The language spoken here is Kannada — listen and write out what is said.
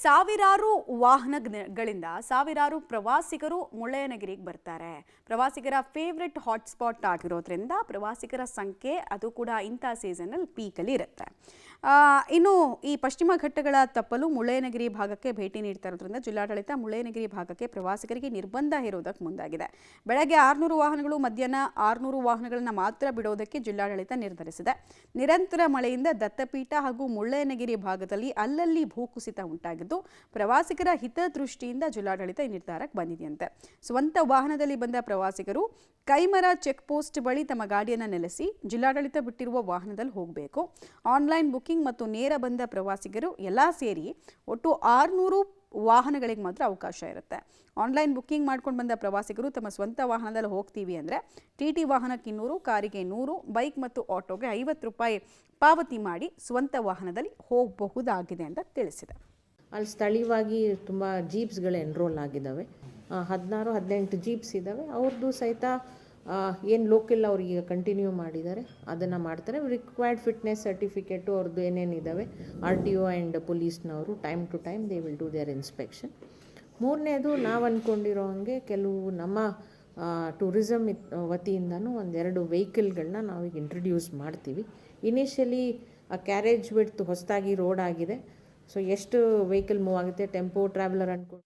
ಸಾವಿರಾರು ವಾಹನಗಳಿಂದ ಸಾವಿರಾರು ಪ್ರವಾಸಿಗರು ಮುಳ್ಳಯ್ಯನಗಿರಿಗೆ ಬರ್ತಾರೆ. ಪ್ರವಾಸಿಗರ ಫೇವ್ರೆಟ್ ಹಾಟ್ಸ್ಪಾಟ್ ಆಗಿರೋದ್ರಿಂದ ಪ್ರವಾಸಿಗರ ಸಂಖ್ಯೆ ಅದು ಕೂಡ ಇಂಥ ಸೀಸನಲ್ಲಿ ಪೀಕಲ್ಲಿ ಇರುತ್ತೆ. ಇನ್ನು ಈ ಪಶ್ಚಿಮ ಘಟ್ಟಗಳ ತಪ್ಪಲು ಮುಳ್ಳಯ್ಯನಗಿರಿ ಭಾಗಕ್ಕೆ ಭೇಟಿ ನೀಡ್ತಾ ಇರೋದ್ರಿಂದ ಜಿಲ್ಲಾಡಳಿತ ಮುಳ್ಳಯ್ಯನಗಿರಿ ಭಾಗಕ್ಕೆ ಪ್ರವಾಸಿಗರಿಗೆ ನಿರ್ಬಂಧ ಹೇರೋದಕ್ಕೆ ಮುಂದಾಗಿದೆ. ಬೆಳಗ್ಗೆ 600 ವಾಹನಗಳು, ಮಧ್ಯಾಹ್ನ 600 ವಾಹನಗಳನ್ನು ಮಾತ್ರ ಬಿಡೋದಕ್ಕೆ ಜಿಲ್ಲಾಡಳಿತ ನಿರ್ಧರಿಸಿದೆ. ನಿರಂತರ ಮಳೆಯಿಂದ ದತ್ತಪೀಠ ಹಾಗೂ ಮುಳ್ಳಯ್ಯನಗಿರಿ ಭಾಗದಲ್ಲಿ ಅಲ್ಲಲ್ಲಿ ಭೂಕುಸಿತ ಉಂಟಾಗಿದ್ದು ಪ್ರವಾಸಿಗರ ಹಿತದೃಷ್ಟಿಯಿಂದ ಜಿಲ್ಲಾಡಳಿತ ಈ ನಿರ್ಧಾರಕ್ಕೆ ಬಂದಿದೆಯಂತೆ. ಸ್ವಂತ ವಾಹನದಲ್ಲಿ ಬಂದ ಪ್ರವಾಸಿಗರು ಕೈಮರ ಚೆಕ್ ಪೋಸ್ಟ್ ಬಳಿ ತಮ್ಮ ಗಾಡಿಯನ್ನು ನಿಲ್ಲಿಸಿ ಜಿಲ್ಲಾಡಳಿತ ಬಿಟ್ಟಿರುವ ವಾಹನದಲ್ಲಿ ಹೋಗಬೇಕು. ಆನ್ಲೈನ್ ಬುಕಿಂಗ್ ಮತ್ತು ನೇರ ಬಂದ ಪ್ರವಾಸಿಗರು ಎಲ್ಲ ಸೇರಿ ಒಟ್ಟು 600 ವಾಹನಗಳಿಗೆ ಮಾತ್ರ ಅವಕಾಶ ಇರುತ್ತೆ. ಆನ್ಲೈನ್ ಬುಕ್ಕಿಂಗ್ ಮಾಡ್ಕೊಂಡು ಬಂದ ಪ್ರವಾಸಿಗರು ತಮ್ಮ ಸ್ವಂತ ವಾಹನದಲ್ಲಿ ಹೋಗ್ತೀವಿ ಅಂದರೆ TT ವಾಹನಕ್ಕೆ 200, ಕಾರಿಗೆ 100, ಬೈಕ್ ಮತ್ತು ಆಟೋಗೆ 50 ರೂಪಾಯಿ ಪಾವತಿ ಮಾಡಿ ಸ್ವಂತ ವಾಹನದಲ್ಲಿ ಹೋಗಬಹುದಾಗಿದೆ ಅಂತ ತಿಳಿಸಿದೆ. ಅಲ್ಲಿ ಸ್ಥಳೀಯವಾಗಿ ತುಂಬ ಜೀಪ್ಸ್ಗಳು ಎನ್ರೋಲ್ ಆಗಿದ್ದಾವೆ. 16-18 ಜೀಪ್ಸ್ ಇದ್ದಾವೆ. ಅವ್ರದ್ದು ಸಹಿತ ಏನು ಲೋಕಲ್ ಅವ್ರಿಗೆ ಕಂಟಿನ್ಯೂ ಮಾಡಿದ್ದಾರೆ ಅದನ್ನು ಮಾಡ್ತಾರೆ. ರಿಕ್ವೈರ್ಡ್ ಫಿಟ್ನೆಸ್ ಸರ್ಟಿಫಿಕೇಟು ಅವ್ರದ್ದು ಏನೇನಿದ್ದಾವೆ RTO ಆ್ಯಂಡ್ ಪೊಲೀಸ್ನವರು time to time they will do their inspection. ಮೂರನೇದು ನಾವು ಅಂದ್ಕೊಂಡಿರೋ ಹಂಗೆ ಕೆಲವು ನಮ್ಮ ಟೂರಿಸಮ್ ವತಿಯಿಂದನೂ ಒಂದೆರಡು ವೆಹಿಕಲ್ಗಳನ್ನ ನಾವೀಗ ಇಂಟ್ರಡ್ಯೂಸ್ ಮಾಡ್ತೀವಿ. ಇನಿಷಿಯಲಿ ಕ್ಯಾರೇಜ್ ವಿಡ್ತ್ ಹೊಸದಾಗಿ ರೋಡ್ ಆಗಿದೆ. ಸೊ ಎಷ್ಟು ವೆಹಿಕಲ್ ಮೂವ್ ಆಗುತ್ತೆ, ಟೆಂಪೋ ಟ್ರಾವೆಲರ್ ಅಂದ್ಕೊಂಡು